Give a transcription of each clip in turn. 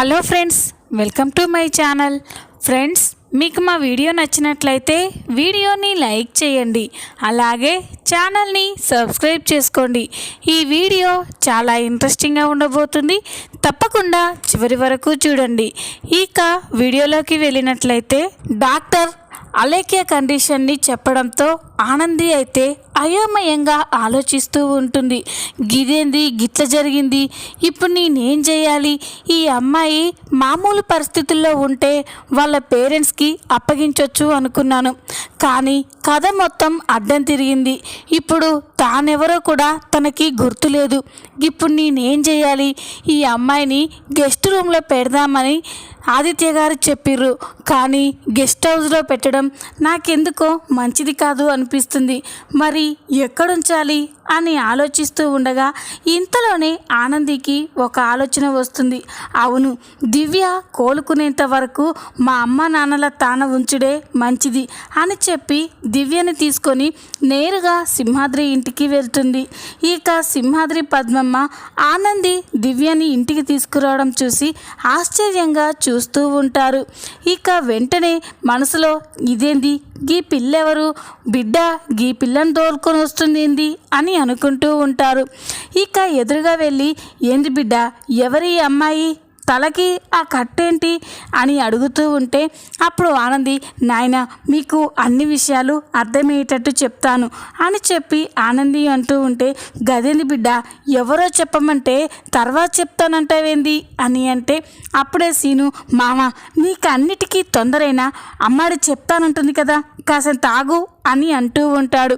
Hello friends, welcome to my channel. Friends, మీకు మా video నచ్చినట్లయితే వీడియోని లైక్ చేయండి, అలాగే ఛానల్ని సబ్స్క్రైబ్ చేసుకోండి. ఈ వీడియో చాలా ఇంట్రెస్టింగ్గా ఉండబోతుంది, తప్పకుండా చివరి వరకు చూడండి. ఇక వీడియోలోకి వెళ్ళినట్లయితే డాక్టర్ అలేఖ్య కండిషన్ని చెప్పడంతో ఆనంది అయితే అయోమయంగా ఆలోచిస్తూ ఉంటుంది. గిదేంది గిట్ల జరిగింది, ఇప్పుడు నేనేం చేయాలి? ఈ అమ్మాయి మామూలు పరిస్థితుల్లో ఉంటే వాళ్ళ పేరెంట్స్కి అప్పగించవచ్చు అనుకున్నాను, కానీ కథ మొత్తం అడ్డం తిరిగింది. ఇప్పుడు తానెవరో కూడా తనకి గుర్తులేదు. ఇప్పుడు నేనేం చేయాలి? ఈ అమ్మాయిని గెస్ట్ రూమ్లో పెడదామని ఆదిత్య గారు చెప్పిర్రు, కానీ గెస్ట్ హౌస్లో పెట్టడం నాకెందుకో మంచిది కాదు అనిపిస్తుంది. మరి ఎక్కడుంచాలి అని ఆలోచిస్తూ ఉండగా ఇంతలోనే ఆనందికి ఒక ఆలోచన వస్తుంది. అవును, దివ్య కోలుకునేంత వరకు మా అమ్మ నాన్నల తాన ఉంచుడే మంచిది అని చెప్పి దివ్యని తీసుకొని నేరుగా సింహాద్రి ఇంటికి వెళ్తుంది. ఇక సింహాద్రి పద్మమ్మ ఆనంది దివ్యని ఇంటికి తీసుకురావడం చూసి ఆశ్చర్యంగా చూస్తూ ఉంటారు. ఇక వెంటనే మనసులో ఇదేంది, గీ పిల్లెవరు, బిడ్డ గీ పిల్లని తోలుకొని వస్తుంది ఏంది అని అనుకుంటూ ఉంటారు. ఇక ఎదురుగా వెళ్ళి, ఏంది బిడ్డ, ఎవరి అమ్మాయి, తలకి ఆ కట్టేంటి అని అడుగుతూ ఉంటే అప్పుడు ఆనంది, నాయన మీకు అన్ని విషయాలు అర్థమయ్యేటట్టు చెప్తాను అని చెప్పి ఆనంది అంటూ ఉంటే, గదేంది బిడ్డ, ఎవరో చెప్పమంటే తర్వాత చెప్తానంటావేంది అని అంటే అప్పుడే సీను, మామ నీకు అన్నిటికీ తొందరైనా అమ్మాడి చెప్తానంటుంది కదా, కాసంత ఆగు అని అంటూ ఉంటాడు.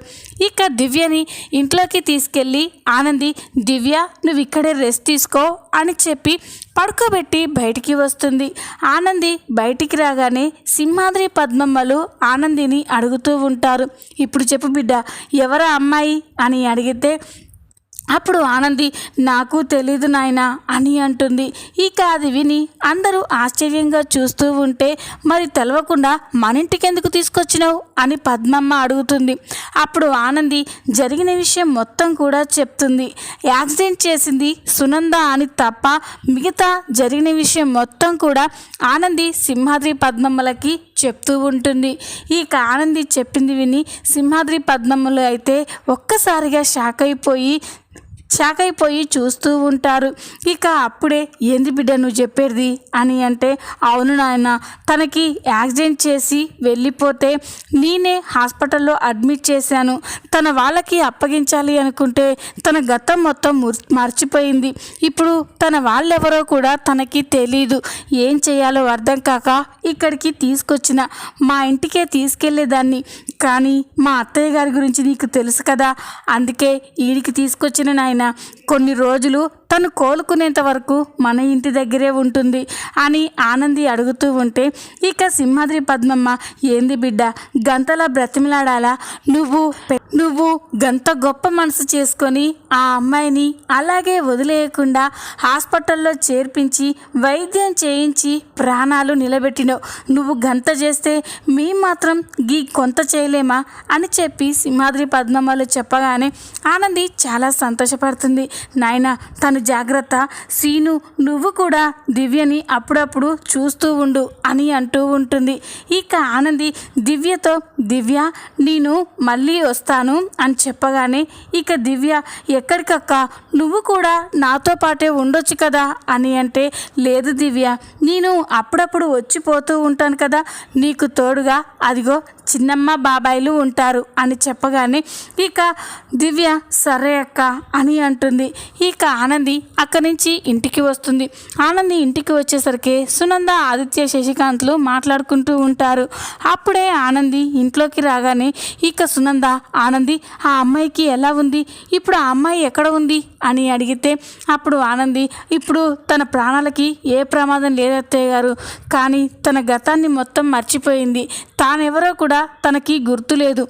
ఇక దివ్యని ఇంట్లోకి తీసుకెళ్ళి ఆనంది, దివ్య నువ్వు ఇక్కడే రెస్ట్ తీసుకో అని చెప్పి పడుకోబెట్టి బయటికి వస్తుంది. ఆనంది బయటికి రాగానే సింహాద్రి పద్మమ్మలు ఆనందిని అడుగుతూ ఉంటారు, ఇప్పుడు చెప్పు బిడ్డ, ఎవరా అమ్మాయి అని అడిగితే అప్పుడు ఆనంది, నాకు తెలీదు నాయనా అని అంటుంది. ఇక అది విని అందరూ ఆశ్చర్యంగా చూస్తూ ఉంటే, మరి తెలవకుండా మన ఇంటికి ఎందుకు తీసుకొచ్చినావు అని పద్మమ్మ అడుగుతుంది. అప్పుడు ఆనంది జరిగిన విషయం మొత్తం కూడా చెప్తుంది. యాక్సిడెంట్ చేసింది సునంద అని తప్ప మిగతా జరిగిన విషయం మొత్తం కూడా ఆనంది సింహాద్రి పద్మమ్మలకి చెప్తూ ఉంటుంది. ఇక ఆనంది చెప్పింది విని సింహాద్రి పద్మమ్మలు అయితే ఒక్కసారిగా షాక్ అయిపోయి చూస్తూ ఉంటారు. ఇక అప్పుడే, ఏంది బిడ్డ నువ్వు చెప్పేది అని అంటే, అవును నాయన, తనకి యాక్సిడెంట్ చేసి వెళ్ళిపోతే నేనే హాస్పిటల్లో అడ్మిట్ చేశాను. తన వాళ్ళకి అప్పగించాలి అనుకుంటే తన గతం మొత్తం మర్చిపోయింది. ఇప్పుడు తన వాళ్ళెవరో కూడా తనకి తెలీదు. ఏం చేయాలో అర్థం కాక ఇక్కడికి తీసుకొచ్చిన, మా ఇంటికే తీసుకెళ్లేదాన్ని, కానీ మా అత్తయ్య గారి గురించి నీకు తెలుసు కదా, అందుకే ఈడికి తీసుకొచ్చిన నాయన. కొన్ని రోజులు తను కోలుకునేంత వరకు మన ఇంటి దగ్గరే ఉంటుంది అని ఆనంది అడుగుతూ ఉంటే ఇక సింహాద్రి పద్మమ్మ, ఏంది బిడ్డ గంతలా బ్రతిమలాడాలా, నువ్వు గంత గొప్ప మనసు చేసుకొని ఆ అమ్మాయిని అలాగే వదిలేయకుండా హాస్పిటల్లో చేర్పించి వైద్యం చేయించి ప్రాణాలు నిలబెట్టినావు. నువ్వు గంత చేస్తే మేము మాత్రం గీ కొంత చేయలేమా అని చెప్పి సింహాద్రి పద్మమ్మలు చెప్పగానే ఆనంది చాలా సంతోషపడుతుంది. నాయన తను జాగ్రత్త, సీను నువ్వు కూడా దివ్యని అప్పుడప్పుడు చూస్తూ ఉండు అని అంటూ ఉంటుంది. ఇక ఆనంది దివ్యతో, దివ్య నేను మళ్ళీ వస్తాను అని చెప్పగానే ఇక దివ్య, ఎక్కడికక్క, నువ్వు కూడా నాతో పాటే ఉండొచ్చు కదా అని అంటే, లేదు దివ్య, నేను అప్పుడప్పుడు వచ్చిపోతూ ఉంటాను కదా, నీకు తోడుగా అదిగో చిన్నమ్మ బాబాయిలు ఉంటారు అని చెప్పగానే ఇక దివ్య సరే అక్క అని అంటుంది. ఇక ఆనంది అక్కడి నుంచి ఇంటికి వస్తుంది. ఆనంది ఇంటికి వచ్చేసరికి సునంద, ఆదిత్య, శశికాంత్లు మాట్లాడుకుంటూ ఉంటారు. అప్పుడే ఆనంది ఇంట్లోకి రాగానే ఇక సునంద, ఆనంది ఆ అమ్మాయికి ఎలా ఉంది, ఇప్పుడు ఆ అమ్మాయి ఎక్కడ ఉంది అని అడిగితే అప్పుడు ఆనంది, ఇప్పుడు తన ప్రాణాలకి ఏ ప్రమాదం లేదత్తయ్య గారు, కానీ తన గతాన్ని మొత్తం మర్చిపోయింది, తానెవరో కూడా తనకి గుర్తులేదు,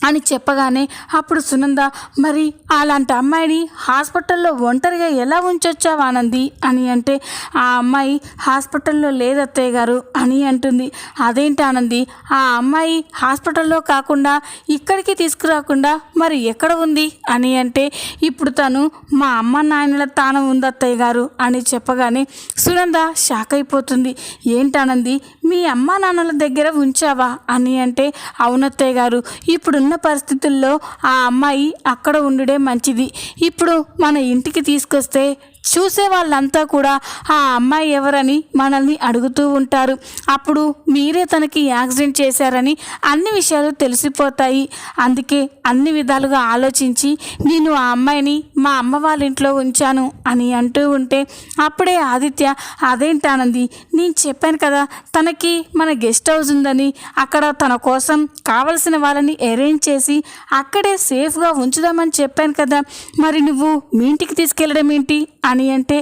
అని చెప్పగానే అప్పుడు సునంద, మరి అలాంటి అమ్మాయిని హాస్పిటల్లో ఒంటరిగా ఎలా ఉంచొచ్చావు ఆనంది అని అంటే, ఆ అమ్మాయి హాస్పిటల్లో లేదత్తయ్య గారు అని అంటుంది. అదేంటి ఆనంది, ఆ అమ్మాయి హాస్పిటల్లో కాకుండా ఇక్కడికి తీసుకురాకుండా మరి ఎక్కడ ఉంది అని అంటే, ఇప్పుడు తను మా అమ్మ నాయనల తాను ఉంది అత్తయ్య గారు అని చెప్పగానే సునంద షాక్ అయిపోతుంది. ఏంటానంది, మీ అమ్మ నాన్నల దగ్గర ఉంచావా అని అంటే, అవునత్తయ్య గారు, ఇప్పుడున్న పరిస్థితుల్లో ఆ అమ్మాయి అక్కడ ఉండుడే మంచిది. ఇప్పుడు మన ఇంటికి తీసుకొస్తే చూసే వాళ్ళంతా కూడా ఆ అమ్మాయి ఎవరని మనల్ని అడుగుతూ ఉంటారు. అప్పుడు మీరే తనకి యాక్సిడెంట్ చేశారని అన్ని విషయాలు తెలిసిపోతాయి. అందుకే అన్ని విధాలుగా ఆలోచించి నేను ఆ అమ్మాయిని మా అమ్మ వాళ్ళ ఇంట్లో ఉంచాను అని అంటూ ఉంటే అప్పుడే ఆదిత్య, అదేంటానంది, నేను చెప్పాను కదా తనకి మన గెస్ట్ హౌస్ ఉందని, అక్కడ తన కోసం కావలసిన వాళ్ళని అరేంజ్ చేసి అక్కడే సేఫ్గా ఉంచుదామని చెప్పాను కదా, మరి నువ్వు మీ ఇంటికి తీసుకెళ్ళడం ఏంటి అని అంటే,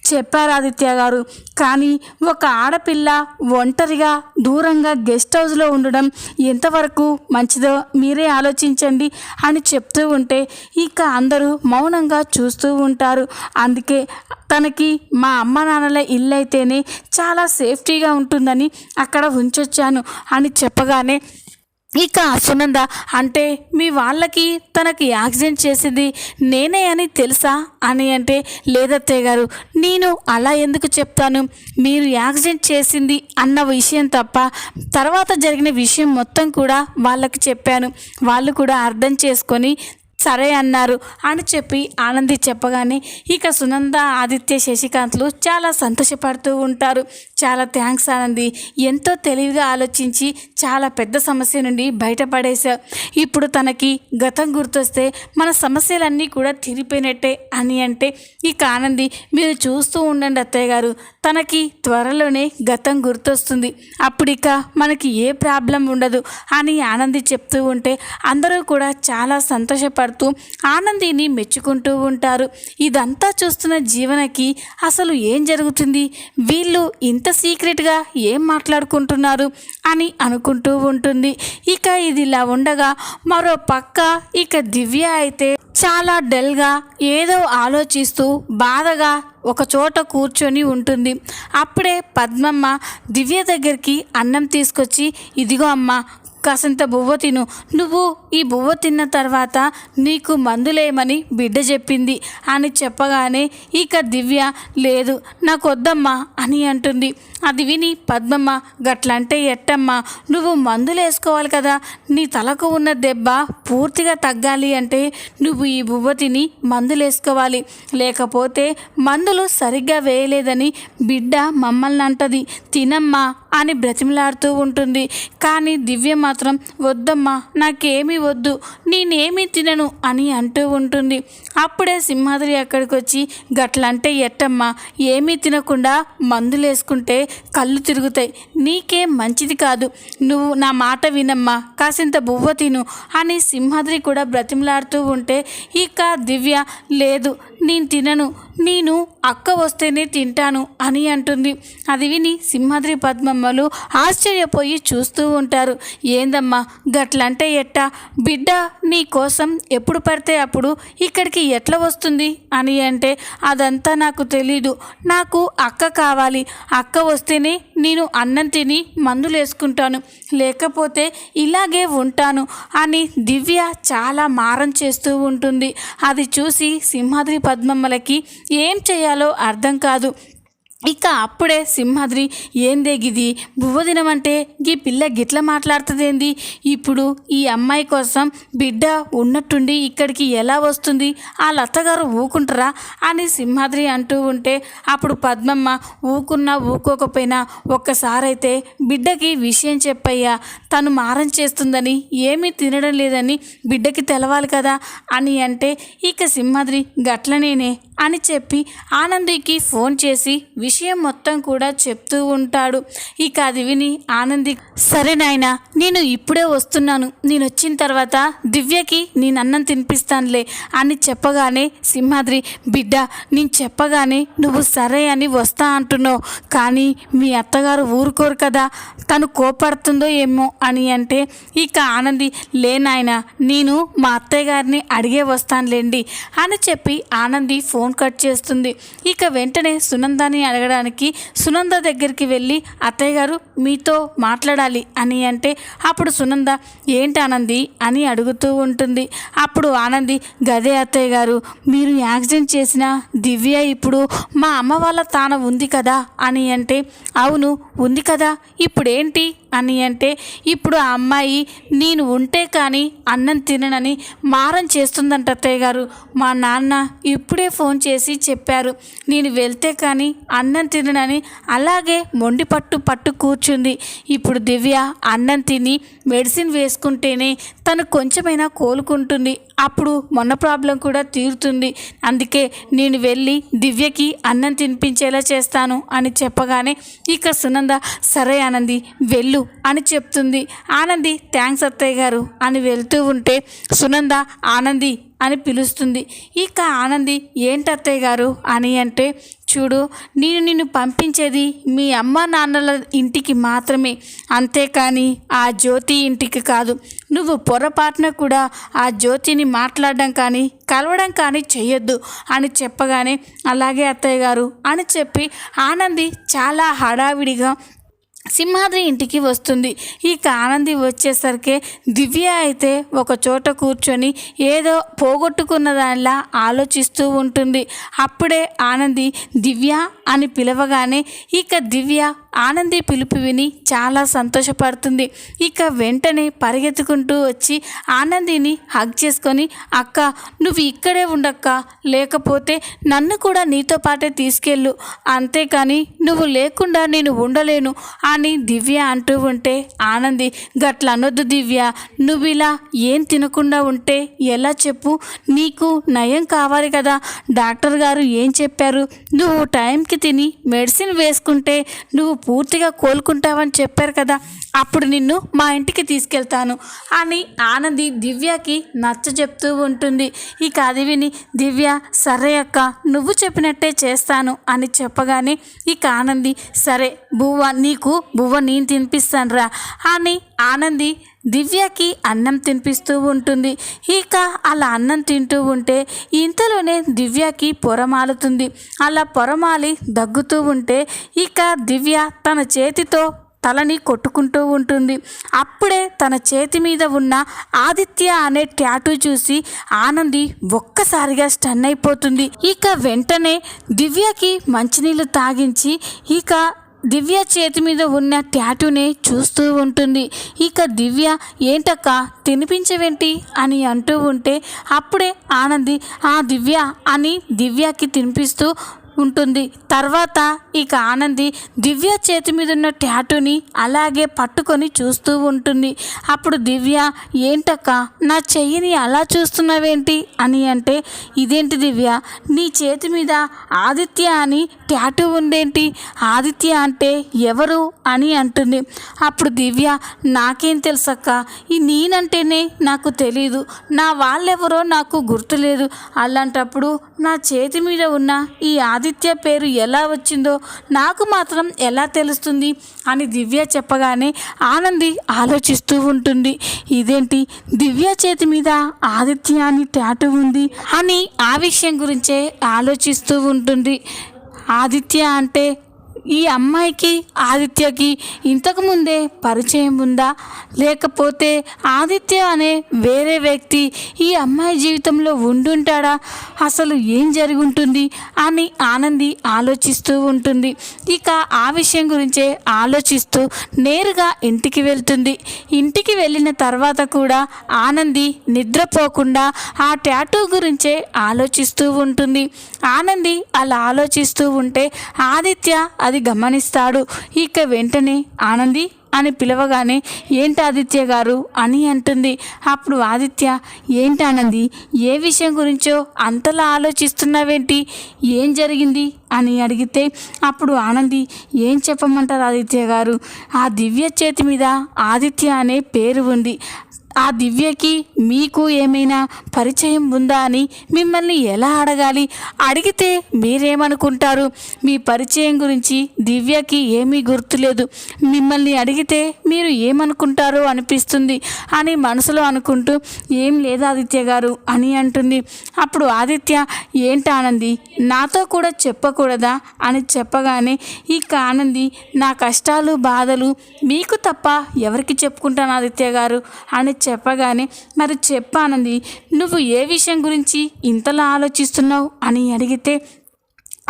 చెప్పారు ఆదిత్య గారు, కానీ ఒక ఆడపిల్ల ఒంటరిగా దూరంగా గెస్ట్ హౌస్లో ఉండడం ఎంతవరకు మంచిదో మీరే ఆలోచించండి అని చెప్తూ ఉంటే ఇక అందరూ మౌనంగా చూస్తూ ఉంటారు. అందుకే తనకి మా అమ్మ నాన్నల ఇల్లు అయితేనే చాలా సేఫ్టీగా ఉంటుందని అక్కడ ఉంచొచ్చాను అని చెప్పగానే ఇక సునంద, అంటే మీ వాళ్ళకి తనకి యాక్సిడెంట్ చేసింది నేనే అని తెలుసా అని అంటే, లేదత్తయ్య గారు, నేను అలా ఎందుకు చెప్తాను, మీరు యాక్సిడెంట్ చేసింది అన్న విషయం తప్ప తర్వాత జరిగిన విషయం మొత్తం కూడా వాళ్ళకి చెప్పాను. వాళ్ళు కూడా అర్థం చేసుకొని సరే అన్నారు అని చెప్పి ఆనంది చెప్పగానే ఇక సునంద, ఆదిత్య, శశికాంత్లు చాలా సంతోషపడుతూ ఉంటారు. చాలా థ్యాంక్స్ ఆనంది, ఎంతో తెలివిగా ఆలోచించి చాలా పెద్ద సమస్య నుండి బయటపడేశావు. ఇప్పుడు తనకి గతం గుర్తొస్తే మన సమస్యలన్నీ కూడా తీరిపోయినట్టే అని అంటే ఇక ఆనంది, మీరు చూస్తూ ఉండండి అత్తయ్య గారు, తనకి త్వరలోనే గతం గుర్తొస్తుంది, అప్పుడిక మనకి ఏ ప్రాబ్లం ఉండదు అని ఆనంది చెప్తూ ఉంటే అందరూ కూడా చాలా సంతోషపడుతూ ఆనందిని మెచ్చుకుంటూ ఉంటారు. ఇదంతా చూస్తున్న జీవనకి అసలు ఏం జరుగుతుంది, వీళ్ళు ఇంత సీక్రెట్గా ఏం మాట్లాడుకుంటున్నారు అని అనుకుంటూ ఉంటుంది. ఇక ఇది ఇలా ఉండగా మరో పక్క ఇక దివ్య అయితే చాలా డల్గా ఏదో ఆలోచిస్తూ బాధగా ఒక చోట కూర్చొని ఉంటుంది. అప్పుడే పద్మమ్మ దివ్య దగ్గరికి అన్నం తీసుకొచ్చి, ఇదిగో అమ్మ, కాసంత బువ్వ తిను, నువ్వు ఈ బువ్వ తిన్న తర్వాత నీకు మందులేమని బిడ్డ చెప్పింది అని చెప్పగానే ఇక దివ్య, లేదు నాకు వద్దమ్మా అని అంటుంది. అది విని పద్మమ్మ, గట్లంటే ఎట్టమ్మా, నువ్వు మందులు వేసుకోవాలి కదా, నీ తలకు ఉన్న దెబ్బ పూర్తిగా తగ్గాలి అంటే నువ్వు ఈ బువ్వ తిని మందులు వేసుకోవాలి, లేకపోతే మందులు సరిగ్గా వేయలేదని బిడ్డ మమ్మల్ని అంటది, తినమ్మా అని బ్రతిమలాడుతూ ఉంటుంది. కానీ దివ్య మాత్రం, వద్దమ్మా, నాకేమీ వద్దు, నేనేమీ తినను అని అంటూ ఉంటుంది. అప్పుడే సింహాద్రి అక్కడికి వచ్చి, గట్లంటే ఎట్టమ్మా, ఏమీ తినకుండా మందులు వేసుకుంటే కళ్ళు తిరుగుతాయి, నీకేం మంచిది కాదు, నువ్వు నా మాట వినమ్మా, కాసింత బువ్వ తిను అని సింహాద్రి కూడా బ్రతిమలాడుతూ ఉంటే ఇక దివ్య, లేదు నేను తినను, నేను అక్క వస్తేనే తింటాను అని అంటుంది. అది విని సింహాద్రి పద్మమ్మలు ఆశ్చర్యపోయి చూస్తూ ఉంటారు. ఏందమ్మా గట్లంటే ఎట్టా, బిడ్డ నీ కోసం ఎప్పుడు పడితే అప్పుడు ఇక్కడికి ఎట్లా వస్తుంది అని అంటే, అదంతా నాకు తెలీదు, నాకు అక్క కావాలి, అక్క వస్తేనే నేను అన్నం తిని మందులు వేసుకుంటాను, లేకపోతే ఇలాగే ఉంటాను అని దివ్య చాలా మారం చేస్తూ ఉంటుంది. అది చూసి సింహాద్రి పద్మమ్మలకి ఏం చేయాలో అర్థం కాదు. ఇక అప్పుడే సింహాద్రి, ఏందే గిది, బువ్వ తినమంటే ఈ పిల్ల గిట్ల మాట్లాడుతుందేంది, ఇప్పుడు ఈ అమ్మాయి కోసం బిడ్డ ఉన్నట్టుండి ఇక్కడికి ఎలా వస్తుంది, ఆ లత్తగారు ఊకుంటారా అని సింహాద్రి అంటూ ఉంటే అప్పుడు పద్మమ్మ, ఊకున్నా ఊకోకపోయినా ఒక్కసారైతే బిడ్డకి విషయం చెప్పయ్యా, తను మారం చేస్తుందని, ఏమీ తినడం లేదని బిడ్డకి తెలవాలి కదా అని అంటే ఇక సింహాద్రి, గట్లనేనే అని చెప్పి ఆనందికి ఫోన్ చేసి విషయం మొత్తం కూడా చెప్తూ ఉంటాడు. ఇక అది విని ఆనంది, సరే నాయనా, నేను ఇప్పుడే వస్తున్నాను, నేను వచ్చిన తర్వాత దివ్యకి నేను అన్నం తినిపిస్తానులే అని చెప్పగానే సింహాద్రి, బిడ్డ నేను చెప్పగానే నువ్వు సరే అని వస్తా అంటున్నావు, కానీ మీ అత్తగారు ఊరుకోరు కదా, తను కోపడుతుందో ఏమో అని అంటే ఇక ఆనంది, లేనాయనా, నేను మా అత్తయ్య గారిని అడిగే వస్తానులేండి అని చెప్పి ఆనంది ఫోన్ కట్ చేస్తుంది. ఇక వెంటనే సునందని అడగడానికి సునంద దగ్గరికి వెళ్ళి, అత్తయ్య గారు మీతో మాట్లాడాలి అని అంటే అప్పుడు సునంద, ఏంటి ఆనంది అని అడుగుతూ ఉంటుంది. అప్పుడు ఆనంది, గదే అత్తయ్య గారు, మీరు యాక్సిడెంట్ చేసిన దివ్య ఇప్పుడు మా అమ్మ వాళ్ళ తాన ఉంది కదా అని అంటే, అవును ఉంది కదా, ఇప్పుడేంటి అని అంటే, ఇప్పుడు ఆ అమ్మాయి నేను ఉంటే కానీ అన్నం తిననని మారం చేస్తుందంట అత్తయ్య గారు. మా నాన్న ఇప్పుడే ఫోన్ చేసి చెప్పారు, నేను వెళ్తే కానీ అన్నం తిననని అలాగే మొండి పట్టు కూర్చుంది. ఇప్పుడు దివ్య అన్నం తిని మెడిసిన్ వేసుకుంటేనే తను కొంచెమైనా కోలుకుంటుంది, అప్పుడు మొన్న ప్రాబ్లం కూడా తీరుతుంది, అందుకే నేను వెళ్ళి దివ్యకి అన్నం తినిపించేలా చేస్తాను అని చెప్పగానే ఇక సునంద, సరే ఆనంది వెళ్ళు అని చెప్తుంది. ఆనంది, థ్యాంక్స్ అత్తయ్య గారు అని వెళ్తూ ఉంటే సునంద ఆనంది అని పిలుస్తుంది. ఇక ఆనంది, ఏంటి అత్తయ్య గారు అని అంటే, చూడు, నేను నిన్ను పంపించేది మీ అమ్మ నాన్నల ఇంటికి మాత్రమే, అంతేకాని ఆ జ్యోతి ఇంటికి కాదు. నువ్వు పొరపాటున కూడా ఆ జ్యోతిని మాట్లాడడం కానీ కలవడం కానీ చెయ్యొద్దు అని చెప్పగానే అలాగే అత్తయ్య గారు అని చెప్పి ఆనంది చాలా హడావిడిగా సింహాద్రి ఇంటికి వస్తుంది. ఇక ఆనంది వచ్చేసరికి దివ్య అయితే ఒక చోట కూర్చొని ఏదో పోగొట్టుకున్న దానిలా ఆలోచిస్తూ ఉంటుంది. అప్పుడే ఆనంది దివ్య అని పిలవగానే ఇక దివ్య ఆనంది పిలుపు విని చాలా సంతోషపడుతుంది. ఇక వెంటనే పరిగెత్తుకుంటూ వచ్చి ఆనందిని హగ్ చేసుకొని, అక్క నువ్వు ఇక్కడే ఉండక్క, లేకపోతే నన్ను కూడా నీతో పాటే తీసుకెళ్ళు, అంతేకాని నువ్వు లేకుండా నేను ఉండలేను అని దివ్య అంటూ ఉంటే ఆనంది, గట్ల అనొద్దు దివ్య, నువ్వు ఇలా ఏం తినకుండా ఉంటే ఎలా చెప్పు, నీకు నయం కావాలి కదా, డాక్టర్ గారు ఏం చెప్పారు, నువ్వు టైంకి తిని మెడిసిన్ వేసుకుంటే నువ్వు పూర్తిగా కోలుకుంటావని చెప్పారు కదా, అప్పుడు నిన్ను మా ఇంటికి తీసుకెళ్తాను అని ఆనంది దివ్యకి నచ్చ చెప్తూ ఉంటుంది. ఇక అది విని దివ్య, సరే అక్క నువ్వు చెప్పినట్టే చేస్తాను అని చెప్పగానే ఇక ఆనంది, సరే బువ్వ నేను తినిపిస్తాను రా అని ఆనంది దివ్యకి అన్నం తినిపిస్తూ ఉంటుంది. ఇక అలా అన్నం తింటూ ఉంటే ఇంతలోనే దివ్యకి పొరమాలుతుంది. అలా పొరమాలి దగ్గుతూ ఉంటే ఇక దివ్య తన చేతితో తలని కొట్టుకుంటూ ఉంటుంది. అప్పుడే తన చేతి మీద ఉన్న ఆదిత్య అనే ట్యాటూ చూసి ఆనంది ఒక్కసారిగా స్టన్ అయిపోతుంది. ఇక వెంటనే దివ్యకి మంచినీళ్ళు తాగించి ఇక దివ్య చేతి మీద ఉన్న ట్యాటూనే చూస్తూ ఉంటుంది. ఇక దివ్య, ఏంటక్క తినిపించవేంటి అని అంటూ ఉంటే అప్పుడే ఆనంది ఆ దివ్య అని దివ్యకి తినిపిస్తూ ఉంటుంది. తర్వాత ఇక ఆనంది దివ్య చేతి మీద ఉన్న ట్యాటూని అలాగే పట్టుకొని చూస్తూ ఉంటుంది. అప్పుడు దివ్య, ఏంటక్క నా చెయ్యిని అలా చూస్తున్నావేంటి అని అంటే, ఇదేంటి దివ్య నీ చేతి మీద ఆదిత్య అని ట్యాటూ ఉందేంటి, ఆదిత్య అంటే ఎవరు అని అంటుంది. అప్పుడు దివ్య, నాకేం తెలుసక్క, ఈ నేనంటేనే నాకు తెలీదు, నా వాళ్ళెవరో నాకు గుర్తులేదు, అలాంటప్పుడు నా చేతి మీద ఉన్న ఈ ఆదిత్య పేరు ఎలా వచ్చిందో నాకు మాత్రం ఎలా తెలుస్తుంది అని దివ్య చెప్పగానే ఆనంది ఆలోచిస్తూ ఉంటుంది. ఇదేంటి దివ్య చేతి మీద ఆదిత్య అని ట్యాటూ ఉంది అని ఆ విషయం గురించే ఆలోచిస్తూ ఉంటుంది. ఆదిత్య అంటే ఈ అమ్మాయికి ఆదిత్యకి ఇంతకుముందే పరిచయం ఉందా, లేకపోతే ఆదిత్య అనే వేరే వ్యక్తి ఈ అమ్మాయి జీవితంలో ఉండుంటాడా, అసలు ఏం జరిగి ఉంటుంది అని ఆనంది ఆలోచిస్తూ ఉంటుంది. ఇక ఆ విషయం గురించే ఆలోచిస్తూ నేరుగా ఇంటికి వెళ్తుంది. ఇంటికి వెళ్ళిన తర్వాత కూడా ఆనంది నిద్రపోకుండా ఆ ట్యాటూ గురించే ఆలోచిస్తూ ఉంటుంది. ఆనంది అలా ఆలోచిస్తూ ఉంటే ఆదిత్య అది గమనిస్తాడు. ఇక వెంటనే ఆనంది అని పిలవగానే ఏంటి ఆదిత్య గారు అని అంటుంది. అప్పుడు ఆదిత్య, ఏంటి ఆనంది, ఏ విషయం గురించో అంతలా ఆలోచిస్తున్నావేంటి, ఏం జరిగింది అని అడిగితే అప్పుడు ఆనంది, ఏం చెప్పమంటారు ఆదిత్య గారు, ఆ దివ్య చేతి మీద ఆదిత్య అనే పేరు ఉంది. ఆ దివ్యకి మీకు ఏమైనా పరిచయం ఉందా అని మిమ్మల్ని ఎలా అడగాలి, అడిగితే మీరేమనుకుంటారు, మీ పరిచయం గురించి దివ్యకి ఏమీ గుర్తులేదు, మిమ్మల్ని అడిగితే మీరు ఏమనుకుంటారో అనిపిస్తుంది అని మనసులో అనుకుంటూ ఏం లేదు ఆదిత్య గారు అని అంటుంది. అప్పుడు ఆదిత్య, ఏంటి ఆనంది, నాతో కూడా చెప్పకూడదా అని చెప్పగానే ఇక ఆనంది, నా కష్టాలు బాధలు మీకు తప్ప ఎవరికి చెప్పుకుంటాను ఆదిత్య గారు అని చెప్పగానే మరి చెప్పానంది, నువ్వు ఏ విషయం గురించి ఇంతలా ఆలోచిస్తున్నావు అని అడిగితే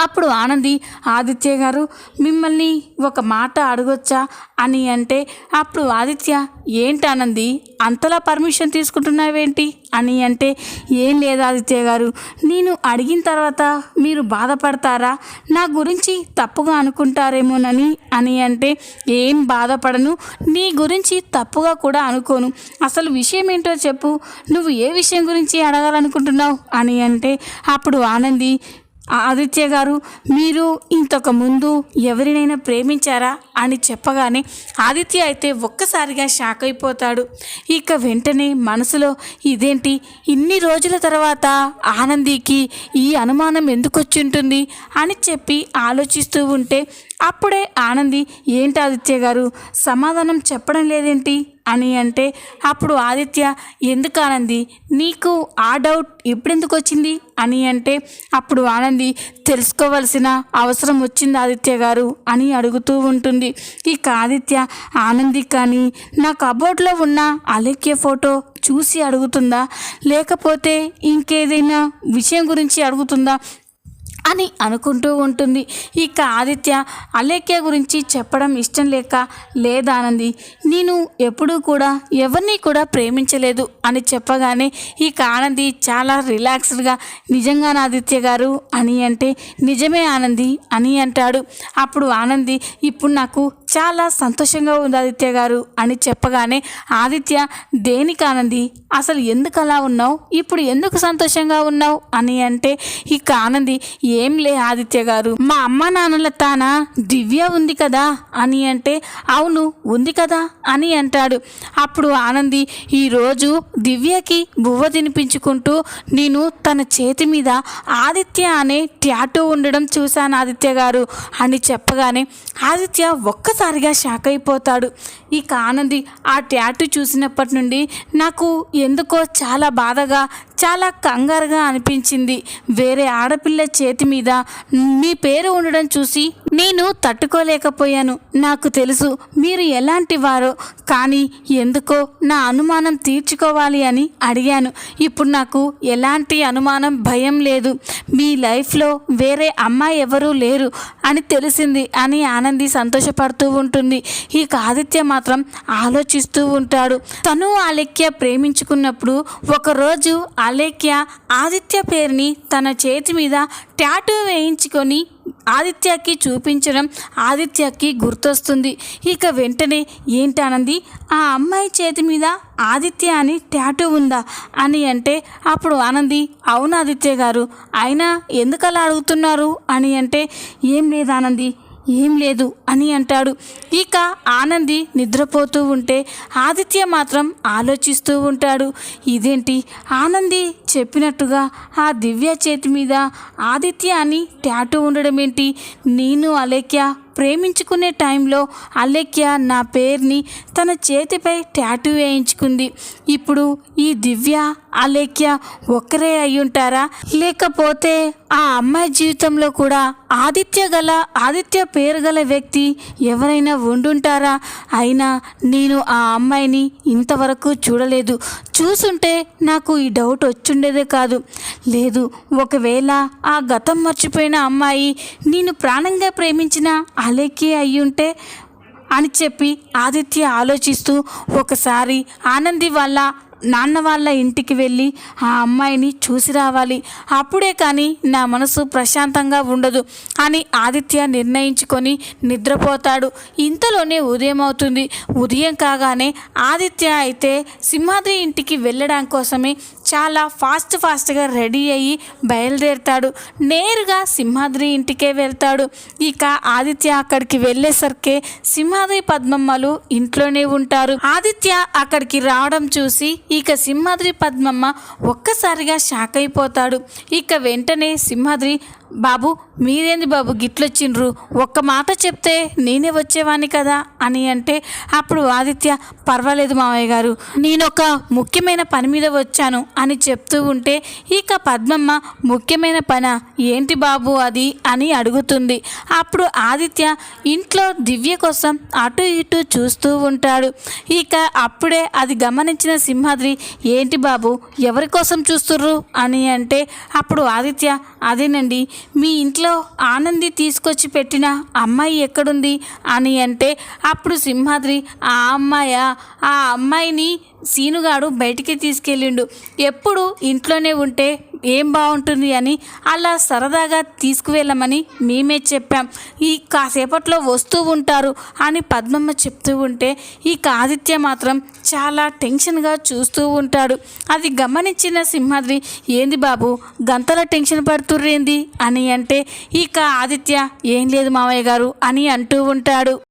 అప్పుడు ఆనంది, ఆదిత్య గారు మిమ్మల్ని ఒక మాట అడగొచ్చా అని అంటే అప్పుడు ఆదిత్య, ఏంటి ఆనంది అంతలా పర్మిషన్ తీసుకుంటున్నావేంటి అని అంటే ఏం లేదు ఆదిత్య గారు, నేను అడిగిన తర్వాత మీరు బాధపడతారా, నా గురించి తప్పుగా అనుకుంటారేమోనని అని అంటే ఏం బాధపడను, నీ గురించి తప్పుగా కూడా అనుకోను, అసలు విషయం ఏంటో చెప్పు, నువ్వు ఏ విషయం గురించి అడగాలనుకుంటున్నావు అని అంటే అప్పుడు ఆనంది, ఆదిత్య గారు మీరు ఇంతకు ముందు ఎవరినైనా ప్రేమించారా అని చెప్పగానే ఆదిత్య అయితే ఒక్కసారిగా షాక్ అయిపోతాడు. ఇక వెంటనే మనసులో ఇదేంటి, ఇన్ని రోజుల తర్వాత ఆనందికి ఈ అనుమానం ఎందుకు వచ్చి ఉంటుంది అని చెప్పి ఆలోచిస్తూ ఉంటే అప్పుడే ఆనంది, ఏంటి ఆదిత్య గారు సమాధానం చెప్పడం లేదేంటి అని అంటే అప్పుడు ఆదిత్య, ఎందుకు ఆనంది నీకు ఆ డౌట్ ఇప్పుడెందుకు వచ్చింది అని అంటే అప్పుడు ఆనంది, తెలుసుకోవాల్సిన అవసరం వచ్చింది ఆదిత్య గారు అని అడుగుతూ ఉంటుంది. ఇక ఆదిత్య, ఆనంది కానీ నా కబోర్డ్లో ఉన్న అలేఖ్య ఫోటో చూసి అడుగుతుందా, లేకపోతే ఇంకేదైనా విషయం గురించి అడుగుతుందా అని అనుకుంటూ ఉంటుంది. ఇక ఆదిత్య అలేఖ్య గురించి చెప్పడం ఇష్టం లేక, లేదానంది నేను ఎప్పుడూ కూడా ఎవరిని కూడా ప్రేమించలేదు అని చెప్పగానే ఇక ఆనంది చాలా రిలాక్స్డ్గా, నిజంగా ఆదిత్య గారు అని అంటే నిజమే ఆనంది అని అంటాడు. అప్పుడు ఆనంది, ఇప్పుడు నాకు చాలా సంతోషంగా ఉంది ఆదిత్య గారు అని చెప్పగానే ఆదిత్య, దేనికి ఆనంది, అసలు ఎందుకు అలా ఉన్నావు, ఇప్పుడు ఎందుకు సంతోషంగా ఉన్నావు అని అంటే ఇక ఆనంది, ఏం లే ఆదిత్య గారు, మా అమ్మ నాన్నల తాన దివ్య ఉంది కదా అని అంటే అవును ఉంది కదా అని అంటాడు. అప్పుడు ఆనంది, ఈరోజు దివ్యకి బువ్వ తినిపించుకుంటూ నేను తన చేతి మీద ఆదిత్య అనే ట్యాటూ ఉండడం చూశాను ఆదిత్య గారు అని చెప్పగానే ఆదిత్య ఒక్కసారిగా షాక్ అయిపోతాడు. ఇక ఆనంది, ఆ ట్యాటూ చూసినప్పటి నుండి నాకు ఎందుకో చాలా బాధగా, చాలా కంగారుగా అనిపించింది. వేరే ఆడపిల్ల చేతి మీద మీ పేరు ఉండడం చూసి నేను తట్టుకోలేకపోయాను. నాకు తెలుసు మీరు ఎలాంటి వారో, కానీ ఎందుకో నా అనుమానం తీర్చుకోవాలి అని అడిగాను. ఇప్పుడు నాకు ఎలాంటి అనుమానం, భయం లేదు. మీ లైఫ్లో వేరే అమ్మాయి ఎవరూ లేరు అని తెలిసింది అని ఆనంది సంతోషపడుతూ ఉంటుంది. ఇక ఆదిత్య మాత్రం ఆలోచిస్తూ ఉంటాడు. తను అలేఖ్య ప్రేమించుకున్నప్పుడు ఒకరోజు అలేఖ్య ఆదిత్య పేరుని తన చేతి మీద ట్యాటూ వేయించుకొని ఆదిత్యకి చూపించడం ఆదిత్యకి గుర్తొస్తుంది. ఇక వెంటనే, ఏంటి ఆనంది ఆ అమ్మాయి చేతి మీద ఆదిత్య అని ట్యాటూ ఉందా అని అంటే అప్పుడు ఆనంది, అవును ఆదిత్య గారు, అయినా ఎందుకు అలా అడుగుతున్నారు అని అంటే ఏం లేదు ఆనంది, ఏం లేదు అని అంటాడు. ఇక ఆనంది నిద్రపోతూ ఉంటే ఆదిత్య మాత్రం ఆలోచిస్తూ ఉంటాడు. ఇదేంటి, ఆనంది చెప్పినట్టుగా ఆ దివ్య చేతి మీద ఆదిత్య అని ట్యాటూ ఉండడం ఏంటి, నేను అలేఖ్య ప్రేమించుకునే టైంలో అలేఖ్య నా పేరుని తన చేతిపై ట్యాటూ వేయించుకుంది. ఇప్పుడు ఈ దివ్య అలేఖ్య ఒక్కరే అయ్యుంటారా, లేకపోతే ఆ అమ్మాయి జీవితంలో కూడా ఆదిత్య పేరు గల వ్యక్తి ఎవరైనా ఉండుంటారా? అయినా నేను ఆ అమ్మాయిని ఇంతవరకు చూడలేదు. చూసుంటే నాకు ఈ డౌట్ వచ్చుండేదే కాదు. లేదు, ఒకవేళ ఆ గతం మర్చిపోయిన అమ్మాయి నేను ప్రాణంగా ప్రేమించిన అలేఖ్య అయ్యుంటే అని చెప్పి ఆదిత్య ఆలోచిస్తూ ఒకసారి ఆనంది వాళ్ళ నాన్న వాళ్ళ ఇంటికి వెళ్ళి ఆ అమ్మాయిని చూసి రావాలి, అప్పుడే కానీ నా మనసు ప్రశాంతంగా ఉండదు అని ఆదిత్య నిర్ణయించుకొని నిద్రపోతాడు. ఇంతలోనే ఉదయం అవుతుంది. ఉదయం కాగానే ఆదిత్య అయితే సింహాద్రి ఇంటికి వెళ్ళడం కోసమే చాలా ఫాస్ట్గా రెడీ అయ్యి బయలుదేరుతాడు. నేరుగా సింహాద్రి ఇంటికే వెళ్తాడు. ఇక ఆదిత్య అక్కడికి వెళ్ళేసరికి సింహాద్రి పద్మమ్మలు ఇంట్లోనే ఉంటారు. ఆదిత్య అక్కడికి రావడం చూసి ఇక సింహాద్రి పద్మమ్మ ఒక్కసారిగా షాక్ అయిపోతాడు. ఇక వెంటనే సింహాద్రి, బాబు మీరేంది బాబు గిట్లొచ్చిండ్రు, ఒక్క మాట చెప్తే నేనే వచ్చేవాణ్ణి కదా అని అంటే, అప్పుడు ఆదిత్య, పర్వాలేదు మావయ్య గారు, నేనొక ముఖ్యమైన పని మీద వచ్చాను అని చెప్తూ ఉంటే ఇక పద్మమ్మ, ముఖ్యమైన పని ఏంటి బాబు అది అని అడుగుతుంది. అప్పుడు ఆదిత్య ఇంట్లో దివ్య కోసం అటు ఇటు చూస్తూ ఉంటాడు. ఇక అప్పుడే అది గమనించిన సింహాద్రి, ఏంటి బాబు ఎవరి కోసం చూస్తుర్రు అని అంటే, అప్పుడు ఆదిత్య, అదేనండి మీ ఇంట్లో ఆనంది తీసుకొచ్చి పెట్టిన అమ్మాయి ఎక్కడుంది అని అంటే, అప్పుడు సింహాద్రి, ఆ అమ్మాయిని సీనుగాడు బయటికి తీసుకెళ్ళిండు, ఎప్పుడు ఇంట్లోనే ఉంటే ఏం బాగుంటుంది అని అలా సరదాగా తీసుకువెళ్ళమని మేమే చెప్పాం, ఈ కాసేపట్లో వస్తూ ఉంటారు అని పద్మమ్మ చెప్తూ ఉంటే ఇక ఆదిత్య మాత్రం చాలా టెన్షన్గా చూస్తూ ఉంటాడు. అది గమనించిన సింహాద్రి, ఏంది బాబు గంతల టెన్షన్ పడుతుర్రేంది అని అంటే ఇక ఆదిత్య, ఏం లేదు మావయ్య గారు అని అంటూ ఉంటాడు.